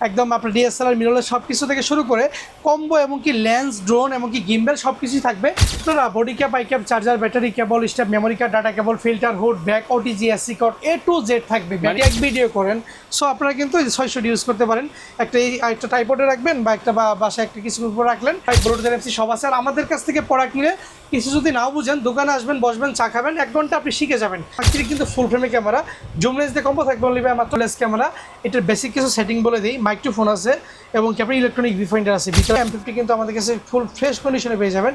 একদম আপনার DSLR mirrorless সব কিছু থেকে শুরু করে কম্বো এবং কি লেন্স ড্রোন এবং কি গিম্বেল সব কিছুই থাকবে। আপনারা body cap, I cap, charger, battery, cable, step, memory card, data cable, filter, hood, back, OTG, SC code A to Z থাকবে। এক ভিডিও করেন সো আপনারা কিন্তু 600 ইউজ করতে পারেন। একটা ট্রাইপডে রাখবেন বা একটা বাসায় একটা কিছু উপর রাখলেন, ব্লুটুথ NFC সব আছে। আর আমাদের কাছ থেকে প্রোডাক্ট নিলে কিছু যদি নাও বুঝেন দোকানে আসবেন, বসবেন, চা খাবেন, 1 ঘন্টা আপনি শিখে যাবেন। অ্যাকচুয়ালি কিন্তু ফুল ফ্রেমে ক্যামেরা, জুম লেন্স দিয়ে কম্বো থাকবে অনলি বাই মাত্র লেন্স ক্যামেরা। এটার বেসিক কিছু সেটিং বলে দিই, মাইক্রোফোন আছে এবং কি আপনার ইলেকট্রনিক ভিউফাইন্ডার আছে। ভিতরে M50 কিন্তু আমাদের কাছে ফুল ফ্রেশ কন্ডিশনে পেয়ে যাবেন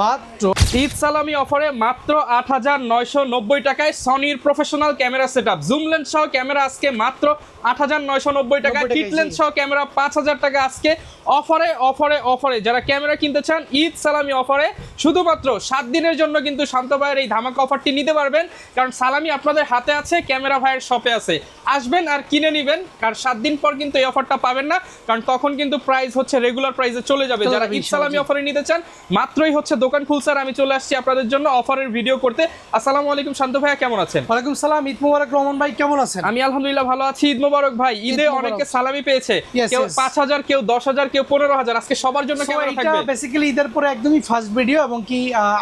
মাত্র ঈদ সালামি অফারে মাত্র 8,990 টাকায় সনির professional camera setup, zoom lens সহ ক্যামেরা আজকে মাত্র 8,990 টাকা, কিট লেন্স সহ ক্যামেরা 5,000 টাকা আজকে অফারে অফারে অফারে। যারা ক্যামেরা কিনতে চান ঈদ সালামি অফারে শুধুমাত্র 7 দিনের জন্য কিন্তু শান্ত ভাইয়ের এই ধামাকা অফারটি নিতে পারবেন, কারণ সালামি আপনাদের হাতে আছে, ক্যামেরা ভাইয়ের শপে আছে। আসবেন আর কিনে নেবেন, কারণ 7 দিন পর কিন্তু এই অফারটা পাবেন না, কারণ তখন কিন্তু প্রাইস হচ্ছে রেগুলার প্রাইসে চলে যাবে। যারা ঈদ সালামি অফারে নিতে চান মাত্রই হচ্ছে দোকান খুলছে, আর আমি চলে আসছি আপনাদের জন্য অফারের ভিডিও করতে। আসসালামু আলাইকুম শান্ত ভাইয়া, কেমন আছেন? ওয়ালাইকুম সালাম, ঈদ মোবারক। রহমান ভাই কেমন আছেন? আমি আলহামদুলিল্লাহ ভালো আছি। ঈদ মোবারক ভাই। ঈদে অনেকে সালামি পেয়েছে, কেউ 5,000, কেউ 10,000, কেউ 15,000। আজকে সবার জন্য ক্যামেরা থাকবে। এটা বেসিক্যালি ঈদের পরে একদমই ফার্স্ট ভিডিও এবং কি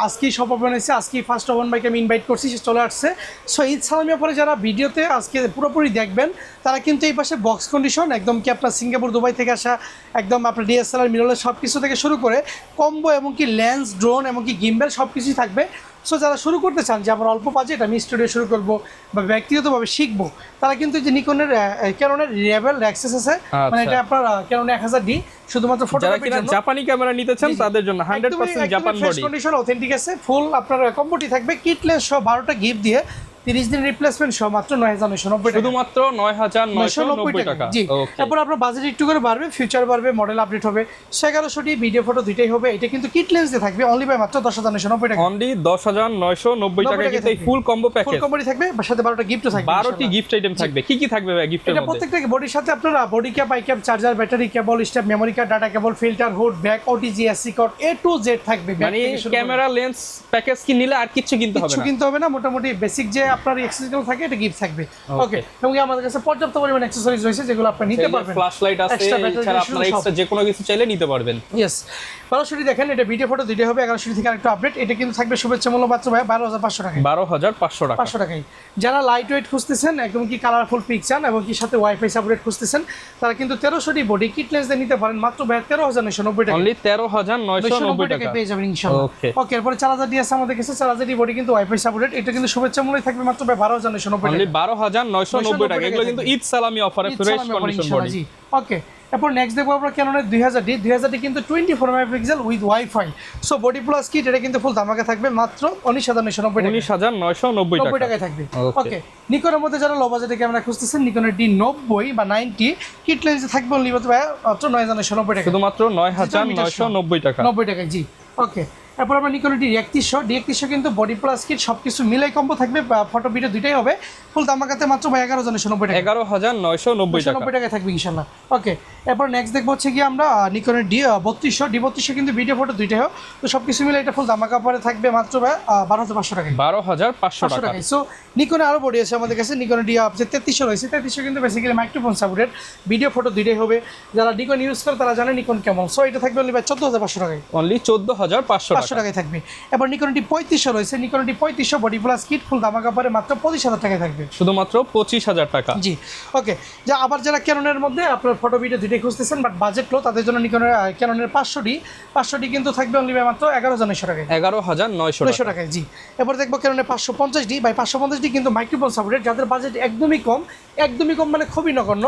আজকেই শপ ওপেন হয়েছে। আজকেই ফার্স্ট রহমান ভাইকে আমি ইনভাইট করছি, সে চলে আসছে। সো ঈদ সালামি পরে যারা ভিডিওতে আজকে পুরোপুরি দেখবেন তারা কিন্তু এই পাশে বক্স কন্ডিশন একদম কি আপনার সিঙ্গাপুর, দুবাই থেকে আসা একদম আপনার ডিএসএলআর মিররলেস সব কিছু থেকে শুরু করে কম্বো এবং কি লেন্স ড্রোন এবং কি গিম্বেল সব কিছুই থাকবে। সো যারা শুরু করতে চান যে আমার অল্প বাজেট আমি স্টুডিও শুরু করবো বা ব্যক্তিগতভাবে শিখবো, তারা কিন্তু যে নিকনের ক্যাননের রেবেল অ্যাক্সেস আছে, মানে এটা আপনার ক্যানন 1000D শুধুমাত্র ফটোগ্রাফির জন্য। জাপানি ক্যামেরা নিতে চান তাদের জন্য 100% জাপান বডি কন্ডিশন অথেন্টিক আছে। ফুল আপনার কম্বোটি থাকবে, কিট লেন্স সহ 12টা গিফট দিয়ে 30 দিন রিপ্লেসমেন্ট সহ মাত্র 9,990 টাকা, শুধুমাত্র 9,990 টাকা। জি, তারপর আপনার বাজেট একটু করে বাড়বে, ফিউচার বাড়বে, মডেল আপডেট হবে। 1100টি ভিডিও ফটো দুইটাই হবে। এটা কিন্তু কিট লেন্স দিয়ে থাকবে অনলি বাই মাত্র 10,990 টাকা, অনলি 10,990 টাকা কিন্তু এই ফুল কম্বো প্যাকেজ। ফুল কম্বোটি থাকবে, সাথে 12টা গিফটও থাকবে, 12টি গিফট আইটেম থাকবে। কি কি থাকবে ভাই গিফটের মধ্যে? মধ্যে প্রত্যেকটা বডির সাথে আপনারা body cap, I cap, charger, battery, cable, step, memory card, data cable, filter, hood, back, OTG, SC code A to Z থাকবে। মানে ক্যামেরা লেন্স প্যাকেজ কি নিলে আর কিছু কিনতে হবে না, কিছু কিনতে হবে না। মোটামুটি বেসিক যে আপনার অ্যাক্সেসরিজ থাকে এটা গিফট থাকবে। ওকে, এবং আমাদের কাছে পর্যাপ্ত পরিমাণ অ্যাক্সেসরিজ রয়েছে যেগুলো আপনি নিতে পারবেন। ফ্ল্যাশ লাইট আছে, এছাড়া আপনারা এক্সট্রা যে কোনো কিছু চাইলে নিতে পারবেন। ইয়েস, 1200টি দেখেন, এটা ভিডিও ফটো দুইটা হবে। 1100টি থেকে আরেকটা আপডেট। এটা কিন্তু থাকবে শুভেচ্ছা মূল্য মাত্র 12,500 টাকা, 12,500 টাকা, 500 টাকায়। যারা লাইট ওয়েট খুঁজতেছেন, একদম কি কালারফুল পিক চান এবং কি সাথে ওয়াইফাই সাপোর্ট খুঁজতেছেন, তারা কিন্তু 1300টি বডি কিট লেন্স দিয়ে নিতে পারেন মাত্র 13,990 টাকা, অনলি 13,990 টাকা পেয়ে যাবেন ইনশাআল্লাহ। ওকে, এরপর 4000 আছে আমাদের কাছে। 4000টি বডি কিন্তু ওয়াইফাই সাপোর্টেড। এটা কিন্তু শুভেচ্ছা মূল্য থাকবে মাত্র 12,990 টাকা, অনলি 12,990 টাকা। এগুলো কিন্তু ঈদ সালামি অফারে ফ্রেশ কন্ডিশন বডি। ওকে, এরপর নেক্সট দেখবো আমরা ক্যাননের 2000D কিন্তু 24 megapixel with wifi. So body plus kit এটা কিন্তু ফুল ধামাকা থাকবে মাত্র 19,990 টাকায় থাকবে। ওকে, নিকনের মধ্যে যারা লো বাজেটে ক্যামেরা খুঁজতেছেন, নিকনের D90 বা 90 কিট লেন্স থাকবে অনলি মাত্র 9,990 টাকা, শুধুমাত্র 9,990 টাকা, 90 টাকায়। জি, ওকে। এরপর আমরা নিকনের D3100 কিন্তু বডি প্লাস কিট সব কিছু মিলাই কম্বো থাকবে, ফটো ভিডিও দুইটাই হবে। ফুল দামাকাতে মাত্র 11,990 টাকা, 11,990 টাকায় থাকবে ইনশাআল্লাহ। ওকে, এরপর নেক্সট দেখবো হচ্ছে কি আমরা নিকনের D3200 কিন্তু ভিডিও ফটো দুইটাই হবে। তো সব কিছু মিলে এটা ফুল দামাকা পরে থাকবে মাত্র 12,500 টাকায়, 12,500 টাকা। সো নিকনে আরও বডি আছে আমাদের কাছে। নিকনের D3300 রয়েছে। 3300 কিন্তু basically microphone supported, video photo দুইটাই হবে। যারা নিকন ইউজ করে তারা জানে নিকন কেমন। সো এটা থাকবে অনলি 14,500 টাকায়, অনলি 14,500 টাকায় থাকবে। এবার নিকন D3500 রয়েছে। Nikon D3500 body plus kit full দামাকা পরে মাত্র 25,000 টাকায় থাকবে, শুধুমাত্র 25,000 টাকা। জি, ওকে। যা আবার যারা ক্যাননের মধ্যে আপনার ফটো ভিডিও দুইটাই খুঁজতেছেন বাট বাজেট লো, তাদের জন্য নিকনের ক্যাননের 500D কিন্তু থাকবে অনলি মাত্র 11,900 টাকায়, 11,900 টাকায়। জি, এবার দেখবো ক্যাননের 550D। বাই 550D কিন্তু মাইক্রোফোন সাপোর্টেড। যাদের বাজেট একদমই কম মানে খুবই নগণ্য,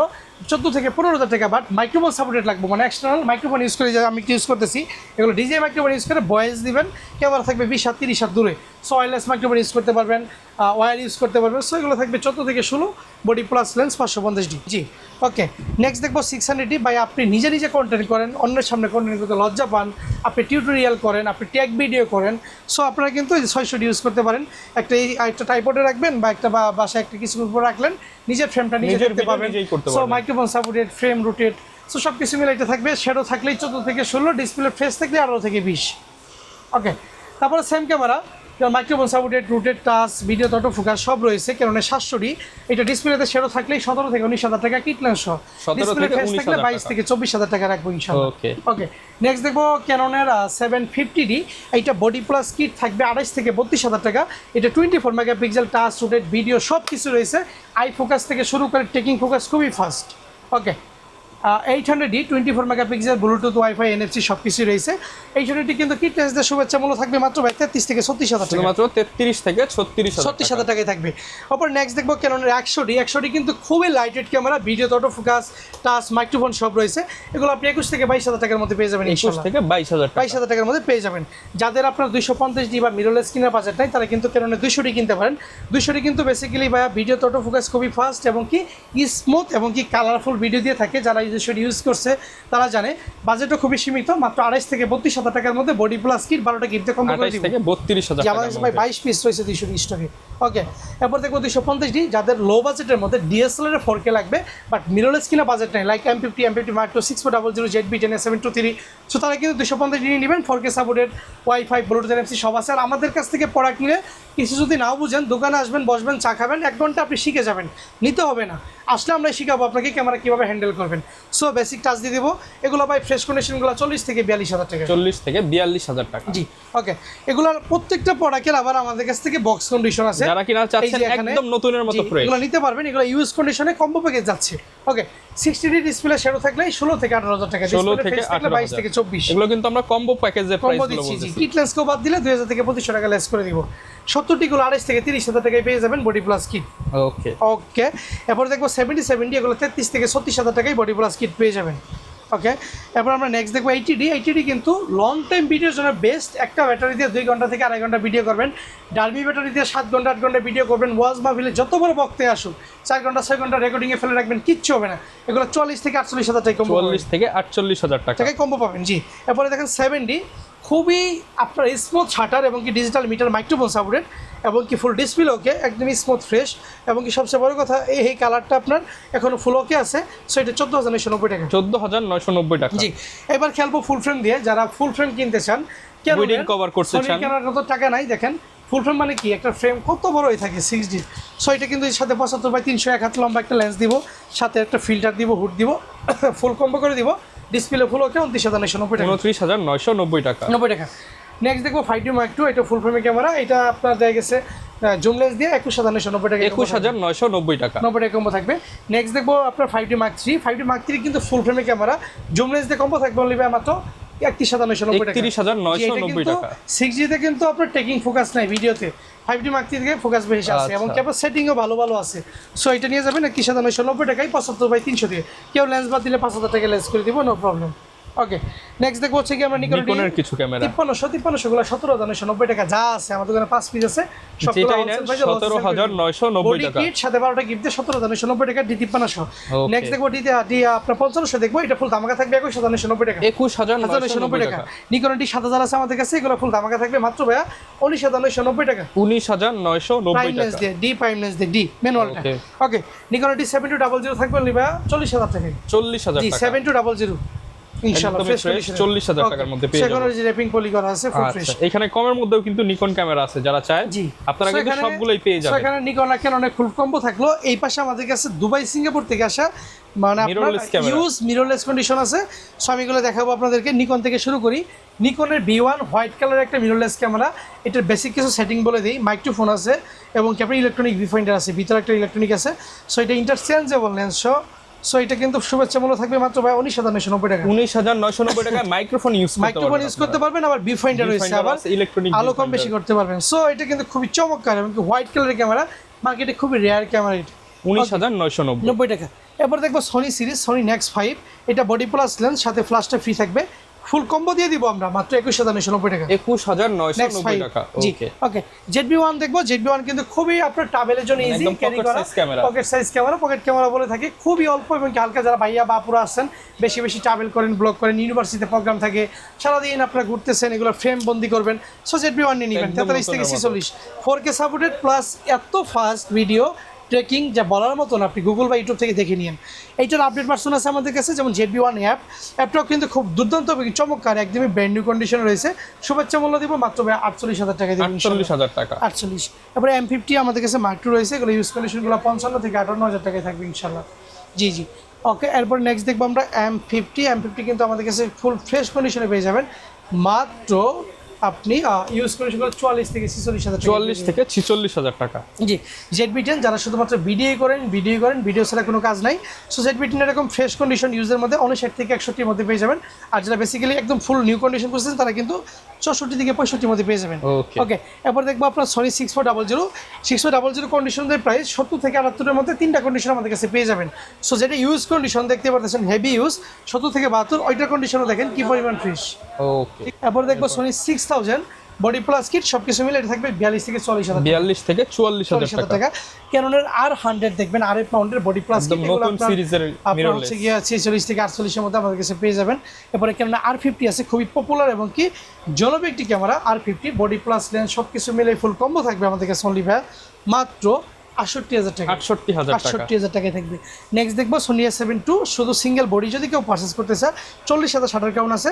14 থেকে 15,000 টাকা, বাট মাইক্রোফোন সাপোর্টেড লাগবে, মানে এক্সটার্নাল মাইক্রোফোন ইউজ করে, যা আমি ইউজ করতেছি এগুলো ডিজে মাইক্রোফোন ইউজ করে ভয়েস দিবেন, ক্যামেরা থাকবে 20 হাত 30 হাত দূরে। সো ওয়্যারলেস মাইক্রোফোন ইউজ করতে পারবেন, ওয়্যার ইউজ করতে পারবেন। সো এগুলো থাকবে 14 থেকে 16 বডি প্লাস লেন্স 550D। জি, ওকে। নেক্সট দেখবো 600D। বাই আপনি নিজে কন্টেন্ট করেন, অন্যের সামনে কন্টেন্ট করতে লজ্জা পান, আপনি টিউটোরিয়াল করেন, আপনি ট্যাগ ভিডিও করেন, সো আপনারা কিন্তু 600D ইউজ করতে পারেন। একটা ট্রাইপডে রাখবেন বা একটা বাসায় একটা কিছু উপর রাখলেন, নিজের ফ্রেমটা নিজে দেখতে পাবেন। So microphone supported, frame rotate, so সব কিছু মিলে এটা থাকবে। শ্যাডো থাকলেই 14 থেকে 16, ডিসপ্লে ফেস থাকলে 18 থেকে 20। ওকে, তারপরে same camera microphone supported, rooted touch, video auto focus সব রয়েছে। ক্যাননের 700D, এটা ডিসপ্লেতে শেডো থাকলেই 17 থেকে 19,000 টাকা কিট লেন্স সহ, 17 থেকে 19,000 22 থেকে 24,000 টাকা রাখবো ইনশাআল্লাহ। ওকে ওকে, নেক্সট দেখবো ক্যাননের 750D, এইটা বডি প্লাস কিট থাকবে 28 থেকে 32,000 টাকা। এটা 24 মেগাপিক্সেল টাচ, রুটেড, ভিডিও সব কিছু রয়েছে। আই ফোকাস থেকে শুরু করে টেকিং ফোকাস খুবই ফাস্ট। ওকে, 800D 24 megapixel, Bluetooth, wifi, NFC সব কিছুই রয়েছে। 800D কিন্তু কিট লেন্সদের শুভেচ্ছা মূল্য থাকবে মাত্র 33 থেকে 36,000 টাকা, মাত্র 33 থেকে 36,000 টাকায় থাকবে। অপর নেক্সট দেখবো ক্যাননের 100D কিন্তু খুবই lightweight camera, video auto focus, touch, microphone সব রয়েছে। এগুলো আপনি 21 থেকে 22,000 টাকার মধ্যে পেয়ে যাবেন 21 থেকে 22,000 টাকার মধ্যে পেয়ে যাবেন। যাদের আপনার 250D বা মিররলেস কিনার বাজেট নাই তারা কিন্তু ক্যাননের 200D কিনতে পারেন। 200D কিন্তু বেসিক্যালি ভিডিও অটো ফোকাস খুবই ফাস্ট এবং কি স্মুথ এবং কি কালারফুল ভিডিও দিয়ে থাকে। যারা 200D ইউজ করছে তারা জানে। বাজেটও খুবই সীমিত, মাত্র 28 থেকে 32,000 টাকার মধ্যে বডি প্লাস কিট 12টা গিফটে কম করে দিব। থেকে 32,000 টাকা, আমাদের ভাই 22 পিস রয়েছে 200D স্টকে। ওকে, এরপর দেখবো 250D, যাদের লো বাজেটের মধ্যে DSLR এর 4K লাগবে বাট মিররলেস কিনা বাজেট নাই, like M50 Mark II 6400 ZB10 723, so তারা কিন্তু 250D নিয়ে নেবেন। 4K supported, wifi, Bluetooth, NFC সব আছে। আর আমাদের কাছ থেকে প্রোডাক্ট নিলে কিছু যদি নাও বুঝেন, দোকানে আসবেন, বসবেন, চা খাবেন, 1 ঘন্টা আপনি শিখে যাবেন, নিতে হবে না। আসলে আমরা শিখাবো আপনাকে ক্যামেরা কীভাবে হ্যান্ডেল করবেন। সো বেসিক টাচ দিয়ে দেবো। এগুলো ভাই ফ্রেশ কন্ডিশনগুলো 40 থেকে 42,000 টাকা, 40 থেকে 42,000 টাকা। জি ওকে, এগুলোর প্রত্যেকটা প্রোডাক্টের আবার আমাদের কাছ থেকে বক্স কন্ডিশন আছে। যারা কিনা চাচ্ছেন একদম নতুনের মতো ফ্রেশ, এগুলো নিতে পারবেন। এগুলো ইউজ কন্ডিশনে কম্বো প্যাকেজ যাচ্ছে। ওকে, 60D ডিসপ্লে শ্যাডো থাকলে 16 থেকে 18,000 টাকা, 16 থেকে 22 থেকে 24। এগুলো কিন্তু আমরা কম্বো প্যাকেজে প্রাইস কম্বো গুলো দিচ্ছি। জি, বলতেছি। কিট লেন্স কো বাদ দিলে 2,000 থেকে 2,500 টাকা লেস করে দিব। 70D গুলো 28 থেকে 30,000 টাকায় পেয়ে যাবেন বডি প্লাস কিট। ওকে ওকে, এরপর দেখবো 70D এগুলো 33 থেকে 36,000 টাকায় বডি প্লাস কিট পেয়ে যাবেন। ওকে, এরপর আমরা নেক্সট দেখবো 80D কিন্তু লং টাইম ভিডিওর জন্য বেস্ট। একটা ব্যাটারি দিয়ে 2 ঘন্টা থেকে 2.5 ঘন্টা ভিডিও করবেন। ডালমি ব্যাটারি দিয়ে 7 ঘন্টা 8 ঘন্টা ভিডিও করবেন। ওয়াজ মাহফিলে যত বড় বক্তে আসুক 4 ঘন্টা 6 ঘন্টা রেকর্ডিংয়ে ফেলে রাখবেন, কিচ্ছু হবে না। এগুলো 40 থেকে 48,000 টাকা কম্বো, 40 থেকে 48,000 টাকা কম্বো পাবেন। জি, এরপরে দেখেন 7D, খুবই আপনার স্মুথ শাটার এবং কি ডিজিটাল মিটার, মাইক্রোফোন সাপোর্টেড এবং কি ফুল ডিসপ্লে ওকে, একদমই স্মুথ ফ্রেশ এবং কি সবচেয়ে বড় কথা এই কালারটা আপনার এখনো ফুল ওকে আছে। সো এটা 14,990 টাকা, 14,990 টাকা। জি, এবার খেলবো ফুল ফ্রেম দিয়ে। যারা ফুল ফ্রেম কিনতে চান, উইডিং কভার করতে চান, কেনার কত টাকা নাই। দেখেন ফুল ফ্রেম মানে কি, একটা ফ্রেম কত বড় হয়ে থাকে 6D। সো এটা কিন্তু এর সাথে 75/300 1 হাত লম্বা একটা লেন্স দিব, সাথে একটা ফিল্টার দিব, হুড দিব, ফুল কম্বো করে দিব। ডিসপ্লে ফুল ওকে 29,990 টাকা, 29,990 টাকা, 90 টাকা। নেক্সট দেখবো 5D Mark II, এটা ফুল ফ্রেমের ক্যামেরা। এটা আপনার দেখা গেছে জুম লেন্স দিয়ে 21,990 টাকা, 21,990 টাকা, 90 টাকা কম্বো থাকবে। নেক্সট দেখবো আপনার 5D Mark III। 5D Mark III কিন্তু ফুল ফ্রেমের ক্যামেরা, জুম লেন্স দিয়ে কম্বো থাকবে অনলি মাত্র 31,990 টাকা, 31,990 টাকা। 6G তে কিন্তু আপনার টেকিং ফোকাস নাই ভিডিওতে, 5D Mark III থেকে ফোকাস বেশি আছে এবং ক্যামেরা সেটিংও ভালো ভালো আছে। সো এটা নিয়ে যাবেন 31,990 টাকায় 75/300 দিয়ে। কেউ লেন্স বাদ দিলে 5,000 টাকা লেন্স করে দিব, নো প্রবলেম। ওকে, নেক্সট দেখবো হচ্ছে কি আমরা নিকনের কিছু ক্যামেরা 5300 গুলো 17,990 টাকা যা আছে। আমাদের দোকানে 5 পিস আছে, যেটাই নেন 17,990 টাকা, কিট সাথে 12টা গিফট দিয়ে 17,990 টাকা D5300। নেক্সট দেখবো ডি আপনার 5500 দেখবো, এটা ফুল ধামাকা থাকবে 21,990 টাকা, 21,990 টাকা। নিকন D7000 আছে আমাদের কাছে, এগুলো ফুল ধামাকা থাকবে মাত্র ভাইয়া 19,990 টাকা, 19,990 প্রাইম লেন্স টাকা, দিয়ে, ডি প্রাইম লেন্স দিয়ে, ডি ম্যানুয়ালটা। ওকে, নিকন D7200 থাকবে ভাইয়া 40,000 টাকা, 40,000 টাকা, 7200 ইনশাআল্লাহ ফ্রেশ 40,000 টাকার মধ্যে পেয়ে যাবেন। সেখানে যে র‍্যাপিং পলি করা আছে ফুল ফ্রেশ। এখানে কমের মধ্যেও কিন্তু নিকন ক্যামেরা আছে, যারা চায় জি আপনারা কিন্তু সবগুলোই পেয়ে যাবেন। সেখানে নিকন আর ক্যাননের ফুল কম্বো থাকলো। এই পাশে আমাদের কাছে দুবাই সিঙ্গাপুর থেকে আসা মানে আপনার ইউজ মিররলেস কন্ডিশন আছে। সো আমি এগুলো দেখাবো আপনাদেরকে। নিকন থেকে শুরু করি। নিকনের V1 হোয়াইট কালারের একটা মিররলেস ক্যামেরা। এটার বেসিক কিছু সেটিং বলে দিই। মাইক্রোফোন আছে এবং ক্যামেরা ইলেকট্রনিক ভিউফাইন্ডার আছে, ভিতরে একটা ইলেকট্রনিক আছে। সো এটা ইন্টারচেঞ্জেবল লেন্স। সো এটা কিন্তু শুভেচ্ছা মূল্য থাকবে মাত্র ভাই 19,990 টাকা, 19,990 টাকা। মাইক্রোফোন ইউজ করতে পারবেন, আবার ভিউফাইন্ডার রয়েছে, আবার ইলেকট্রনিক আলো কম বেশি করতে পারবেন। সো এটা কিন্তু খুবই চমৎকার এবং হোয়াইট কালারের ক্যামেরা, মার্কেটে খুবই রেয়ার ক্যামেরা। এটা 19,990 টাকা। এরপর দেখবো সোনি সিরিজ, সোনি নেক্সট 5। এটা বডি প্লাস লেন্স, সাথে ফ্ল্যাশটা ফ্রি থাকবে। ফুল কম্বো দিয়ে দিব আমরা মাত্র 21,990 টাকা, 21,990 টাকা। ওকে ওকে, ZB1 দেখবো। ZB1 কিন্তু খুবই আপনার ট্রাভেলের জন্য ইজি ক্যারি করা, pocket size camera. Pocket camera বলে থাকে, খুবই অল্প এবং হালকা। যারা ভাইয়া বাপুরা আছেন, বেশি বেশি ট্রাভেল করেন, ব্লগ করেন, ইউনিভার্সিটিতে প্রোগ্রাম থাকে, সারাদিন আপনারা ঘুরতেছেন, এগুলো ফ্রেম বন্দি করবেন। সো ZB1 নিয়ে নেবেন 43 থেকে 46, 4K সাপোর্টেড প্লাস এত ফাস্ট ভিডিও ট্রেকিং যা বলার মতন, আপনি গুগল বা ইউটিউব থেকে দেখে নিন। এইটার আপডেট ভার্সন আছে আমাদের কাছে, যেমন ZB1 অ্যাপটাও কিন্তু খুব দুর্দান্ত এবং চমৎকার, একদমই ব্র্যান্ড নিউ কন্ডিশনে রয়েছে। শুভেচ্ছা মূল্য দিব মাত্র 48,000 টাকা দিব। 48,000 টাকা। 48। তারপরে M50 আমাদের কাছে মার্ক 2 রয়েছে, এগুলো ইউজ কন্ডিশনগুলো 55 থেকে 58,000 টাকায় থাকবে ইনশাল্লাহ। জি জি, ওকে। এরপর নেক্সট দেখবো আমরা M50 কিন্তু আমাদের কাছে ফুল ফ্রেশ কন্ডিশনে পেয়ে যাবেন মাত্র আপনি ইউজ কন্ডিশনগুলো 44 থেকে 46,000 টাকা। 44 থেকে 46,000 টাকা। জি, ZB10 যারা শুধুমাত্র ভিডিও করেন, ভিডিও ছাড়া কোনো কাজ নাই, সো ZB10 এরকম ফ্রেশ কন্ডিশন ইউজের মধ্যে 59 থেকে 61 মধ্যে পেয়ে যাবেন। আর যারা বেসিক্যালি একদম ফুল নিউ কন্ডিশন করছেন তারা কিন্তু 64 থেকে 65 মধ্যে পেয়ে যাবেন। ওকে, এরপর দেখবো আপনার সনি 6400 কন্ডিশনের প্রাইস 70 থেকে 78 মধ্যে 3টা কন্ডিশন আমাদের কাছে পেয়ে যাবেন। সো যেটা ইউজ কন্ডিশন দেখতে পাচ্ছেন হেভি ইউজ 70 থেকে 72, ওইটার কন্ডিশনও দেখেন কি পরিমাণ ফ্রেশ। ওকে, এরপর দেখবো সনি 6000 বডি প্লাস কিট সবকিছু মিলে এটা থাকবে 42 থেকে 40,000 42 থেকে 44,000 টাকা। ক্যাননের R100 দেখবেন, RF মাউন্টের বডি প্লাস কিট, এগুলো নতুন সিরিজের আপনার হচ্ছে গিয়ে 46 থেকে 48 এর মধ্যে আমাদের কাছে পেয়ে যাবেন। এরপরে ক্যাননের R50 আছে, খুবই পপুলার এবং কি জনপ্রিয় একটি camera R50, body plus lens সবকিছু মিলে ফুল কম্বো থাকবে আমাদের কাছে অনলি ভাই মাত্র 68,000 টাকা। 68,000 টাকায় থাকবে। নেক্সট দেখবো সোনি A7 II, শুধু সিঙ্গেল বডি যদি কেউ পারচেস করতে চায় 40,000 শাটার কাউন্ট আছে,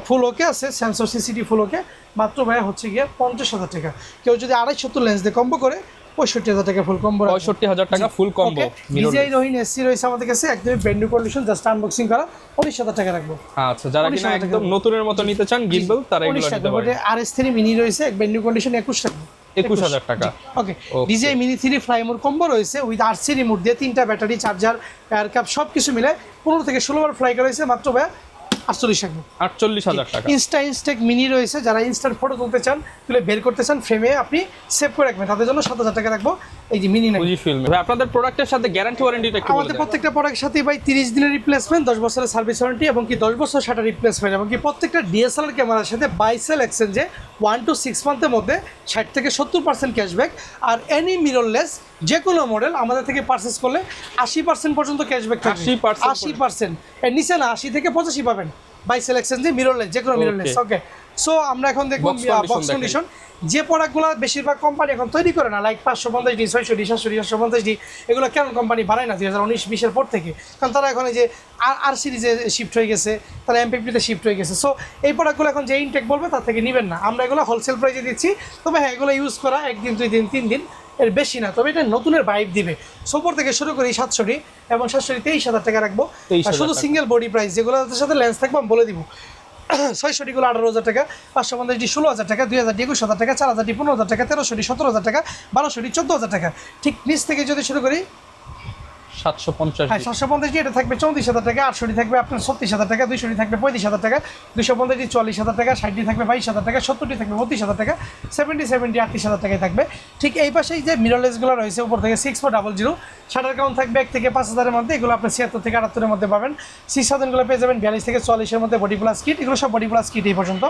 ফুল ওকে আছে, সেন্সর CCTV ফুল ওকে, মাত্র ভাই হচ্ছে গিয়ে 50,000 টাকা। কেউ যদি 250 লেন্স দিয়ে কম্বো করে 65,000 টাকা ফুল কম্বো। 65,000 টাকা ফুল কম্বো। DJI রোহিন SC রয়েছে আমাদের কাছে, একদমই brand new condition, just unboxing করা, 19,000 টাকা রাখবো। আচ্ছা, যারা কিনা একদম নতুনের মতো নিতে চান গিম্বল, তারা এগুলো নিতে পারেন। RS3 মিনি রয়েছে ব্র্যান্ড নিউ কন্ডিশন 21 টাকা। 21,000 টাকা। ওকে, DJI mini 3 fly mode combo রয়েছে উইথ RC রিমোট দিয়ে 3টা ব্যাটারি, চার্জার, এয়ার কাপ সব কিছু মিলে 15 থেকে 16 বার ফ্লাই করা হয়েছে মাত্র ভাই 48,000 টাকা। ইনস্টেক মিনি রয়েছে, যারা ইনস্ট্যান্ট ফটো তুলতে চান, তুলে বের করতে চান, ফ্রেমে আপনি সেভ করে রাখবেন, তাদের জন্য 7,000 টাকা রাখবো। এই যে মিনি ভাই, আপনাদের প্রোডাক্টের সাথে গ্যারান্টি ওয়ারেন্টিটা একটু বলে দেন। আমাদের প্রত্যেকটা প্রোডাক্টের সাথে ভাই 30 দিনের রিপ্লেসমেন্ট, 10 বছরের সার্ভিস ওয়ারেন্টি এবং কি 10 বছর শাটার রিপ্লেসমেন্ট, এবং কি প্রত্যেকটা DSLR ক্যামেরার সাথে বাই সেল এক্সচেঞ্জে 1 to 6 মান্থের মধ্যে 60 থেকে 70% ক্যাশব্যাক। আর এনি মিররলেস যে কোনো মডেল আমাদের থেকে পারচেস করলে 80% পর্যন্ত ক্যাশব্যাক থাকবে। 80%, এর নিচে না, 80 থেকে 85 পাবেন বাই সেল এক্সচেঞ্জে মিররলেস, যে কোনো মিররলেস। ওকে, সো আমরা এখন দেখব বক্স কন্ডিশন। যে প্রোডাক্টগুলো বেশিরভাগ কোম্পানি এখন তৈরি করে না, like 550D, 600D, 700D, 750D, এগুলো কেন কোম্পানি বানায় না 2019-20 পর থেকে, কারণ তারা এখন এই যে আর সিরিজে শিফট হয়ে গেছে, তারা M50-তে শিফট হয়ে গেছে। সো এই প্রোডাক্টগুলো এখন যে ইনটেক বলবে তার থেকে নেবেন না, আমরা এগুলো হোলসেল প্রাইসে দিচ্ছি। তবে হ্যাঁ, এগুলো ইউজ করা 1 দিন 2 দিন 3 দিন, এর বেশি না, তবে এটা নতুনের ভাইব দিবে। সোপর থেকে শুরু করি 700D এবং 700D 23,000 টাকা রাখবো। শুধু সিঙ্গেল বডি প্রাইস, যেগুলোর সাথে লেন্স থাকবো আমি বলে দিব। 600D গুলো 18,000 টাকা, 550D 16,000 টাকা, 2,000D 21,000 টাকা, 4,000D 15,000 টাকা, 1300D 17,000 টাকা, 1200D 14,000 টাকা। ঠিক নিচ থেকে যদি শুরু করি 750, হ্যাঁ 750D এটা থাকবে 34,000 টাকা, 800D থাকবে আপনার 36,000 টাকা, 200D থাকবে 35,000 টাকা, 250D 40,000 টাকা, 60D থাকবে 22,000 টাকা, 70D থাকবে 32,000 টাকা, 70 38,000 টাকায় থাকবে। ঠিক এই পাশেই যে মিররলেসগুলো রয়েছে উপর থেকে 6400, শাটার কাউন্ট থাকবে 1 থেকে 5,000 এর মধ্যে, এগুলো আপনি 76 থেকে 78 এর মধ্যে পাবেন। 6000 গুলো পেয়ে যাবেন 42 থেকে 44 এর মধ্যে বডি প্লাস কিট, এগুলো সব বডি প্লাস কিট এই পর্যন্ত।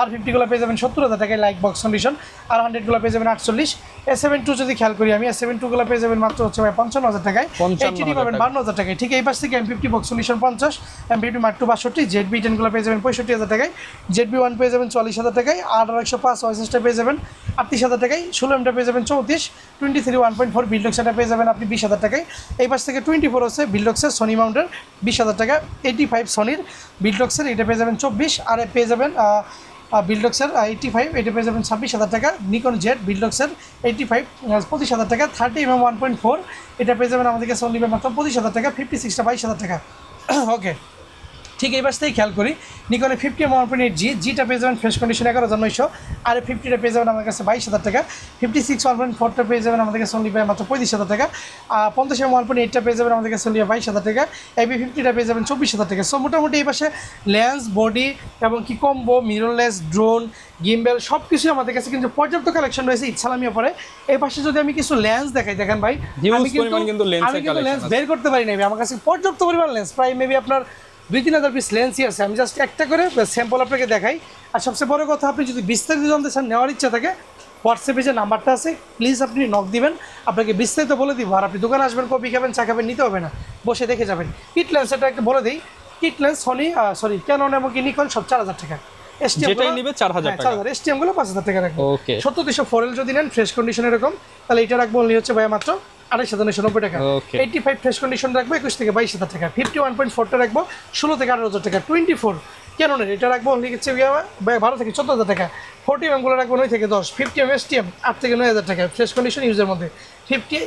R50 গুলো পেয়ে যাবেন 70,000 টাকায় লাইক বক্স কন্ডিশন, আর 100 গুলো পেয়ে যাবেন 48। A7 II যদি খেয়াল করি আমি, A7 II গুলো পেয়ে যাবেন মাত্র হচ্ছে 55,000 টাকায়, 80D পাবেন 52,000 টাকায়। ঠিক এই পাশ থেকে M50 box condition 50, M50 Mark II 62, ZB10 গুলো পেয়ে যাবেন 65,000 টাকায়, ZB1 পেয়ে যাবেন 40,000 টাকায়, আর 105 OSSটা পেয়ে যাবেন 38,000 টাকায়, 16Mটা পেয়ে যাবেন 34, 23 1.4 বিল্ডক্সটা পেয়ে যাবেন আপনি 20,000 টাকায়। এই পাশ থেকে 24 হচ্ছে বিল্ডক্সের সনি মাউন্টের 20,000 টাকা, 85 সনির বিল্ডক্সের এটা পেয়ে যাবেন 24, আর পেয়ে যাবেন বিল্ডক্সের 85 এটা পেয়ে যাবেন 26,000 টাকা, নিকন জেড বিল্ডক্সের 85 25,000 টাকা, 30mm 1.4 এটা পেয়ে যাবেন আমাদের কাছে অনলি মাত্র 25,000 টাকা, 56টা 22,000 টাকা। ওকে, ঠিক এই বাসতেই খেয়াল করি নিকনে 50mm 1.8G, জিটা পেয়ে যাবেন ফ্রেশ কন্ডিশন 11,900, আর 50টা পেয়ে যাবেন আমাদের কাছে 22,000 টাকা, 56 1.4টা পেয়ে যাবেন আমাদের কাছে অনলি মাত্র 35,000 টাকা, 50mm 1.8টা পেয়ে যাবেন আমাদের কাছে অনলি 22,000 টাকা, AB50টা পেয়ে যাবেন 24,000 টাকা। সো মোটামুটি এই পাশে লেন্স, বডি এবং কি কম্বো, মিররলেস, ড্রোন, গিম্বেল সব কিছুই আমাদের কাছে কিন্তু পর্যাপ্ত কালেকশন রয়েছে ইচ্ছালামিয়া পরে। এই পাশে যদি আমি কিছু লেন্স দেখাই, দেখেন ভাই আমি কিন্তু লেন্স বের করতে পারি না, আমার কাছে পর্যাপ্ত পরিমাণ লেন্স, প্রায় মেবি আপনার 2-3 পিস লেন্সই আছে। আমি জাস্ট একটা করে স্যাম্পল আপনাকে দেখাই। আর সবচেয়ে বড় কথা, আপনি যদি বিস্তারিত জানতে চান, নেওয়ার ইচ্ছা থাকে, হোয়াটসঅ্যাপে যে নাম্বারটা আছে প্লিজ আপনি নক দিবেন, আপনাকে বিস্তারিত বলে দিব। আর আপনি দোকানে আসবেন, কফি খাবেন, চা খাবেন, নিতে হবে না, বসে দেখে যাবেন। কিট লেন্স এটা একটু বলে দিই, কিট লেন্স সনি ক্যানন এবং নিকন সব 4,000 টাকা, যেটাই নিবে 4,000 টাকা, STM গুলো 5,000 টাকা রাখবো। ওকে, 70-200 4L যদি নেন ফ্রেশ কন্ডিশন এরকম, তাহলে এটা রাখবো অনলি হচ্ছে ভাই মাত্র 28,990 টাকা। Okay. 85 ফ্রেশ কন্ডিশন রাখবো 21 থেকে 22,000 টাকা। 51.4টা রাখবো 16 থেকে 18,000 টাকা। 24 ক্যাননের এটা রাখবো অনলি হচ্ছে 12 থেকে 14,000 টাকা। 40 mm গুলো রাখবো 9 থেকে 10। 50 mm STM 8 থেকে 9,000 টাকা ফ্রেশ কন্ডিশন ইউজের মধ্যে। 50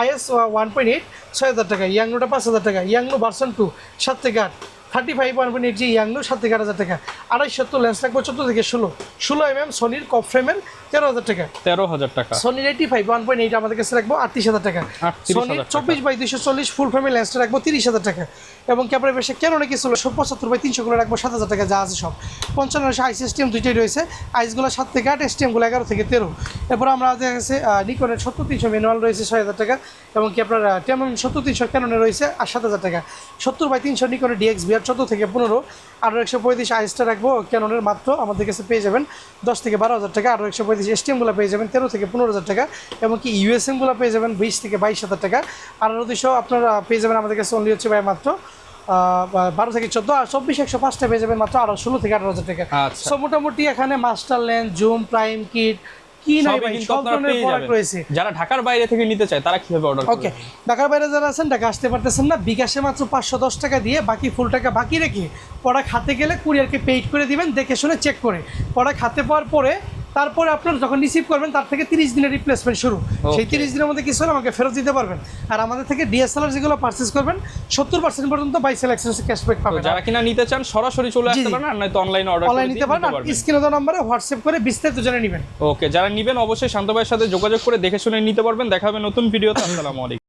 IS 1.8 6,000 টাকা। ইয়াংনোটা 5,000 টাকা। ইয়াংনো ভার্সন 2 7 থেকে 8। 35 1.8 জি ইয়াংনো 7 থেকে 8,000 টাকা। 270 লেন্স রাখবো 14 থেকে 16। 16 mm সনির কপ ফ্রেমের 13,000 টাকা। 13,000 টাকা। সনির 85 1.8 আমাদের কাছে রাখবো 38,000 টাকা। 38,000 সনির 24/240 ফুল ফ্রেমের লেন্সটা রাখবো 30,000 টাকা। এবং ক্যামেরা বেশি কেন কিছু 75/300 গুলো রাখবো 7,000 টাকা যা আছে সব। 55 আইস এসটিএম দুইটাই রয়েছে। আইসগুলো 7 থেকে 8, এসটিএম গুলো 11 থেকে 13। এরপর আমরা দেখা গেছে নিকনের 70-300 ম্যানুয়াল রয়েছে 6,000 টাকা। এবং কি আপনার টেমন 70-300 ক্যাননের রয়েছে 7,000 টাকা। 70/300 নিকনের DXVR 14 থেকে 15। আর 135 আইসটা রাখবো ক্যাননের মাত্র আমাদের কাছে পেয়ে যাবেন 10 থেকে 12,000 টাকা। আর 135 এসটিএম গুলো পেয়ে যাবেন 13 থেকে 15,000 টাকা। এবং কি ইউএসএম গুলো পেয়ে যাবেন 20 থেকে 22,000 টাকা। আর 200 আপনারা পেয়ে যাবেন আমাদের কাছে অনলি হচ্ছে ভাই মাত্র 12 থেকে 14। আর 24-105টা পেয়ে যাবেন মাত্র 16 থেকে 18,000 টাকা। আচ্ছা। সো মোটামুটি এখানে master lens, zoom, prime kit কি নাই সবই ভাই কিন্তু সব আপনারা ধরনের পেয়ে প্রোডাক্ট যাবেন। রয়েছে। যারা ঢাকার বাইরে থেকে নিতে চায় তারা কিভাবে অর্ডার করবে? ওকে, ঢাকার বাইরে যারা আছেন ঢাকা আসতে পারতেছেন না, বিকাশে মাত্র 510 টাকা দিয়ে বাকি ফুল টাকা বাকি রেখে প্রোডাক্ট হাতে গেলে কুরিয়ারকে পেইড করে দিবেন দেখে শুনে চেক করে। প্রোডাক্ট হাতে পাওয়ার পরে তারপরে আপনার যখন রিসিভ করবেন তার থেকে 30 দিনের রিপ্লেসমেন্ট শুরু। সেই 30 দিনের মধ্যে কিছু হলে আমাকে ফেরত দিতে পারবেন। আর আমাদের থেকে DSLR যেগুলো পারচেজ করবেন 70% পর্যন্ত বাই সেলেকশন ক্যাশব্যাক তো পাবেন। যারা কিনা নিতে চান সরাসরি চলে জি, আসতে জি। পারেন, আর নয়তো অনলাইনে অর্ডার অনলাইন নিতে পারেন। আর স্ক্রিনে দেওয়া নম্বরে হোয়াটসঅ্যাপ করে বিস্তারিত জেনে নেবেন। ওকে, যারা নিবেন অবশ্যই শান্ত ভাইয়ের সাথে যোগাযোগ করে দেখে শুনে নিতে পারবেন। দেখা হবে নতুন ভিডিওতে। আসসালামু আলাইকুম।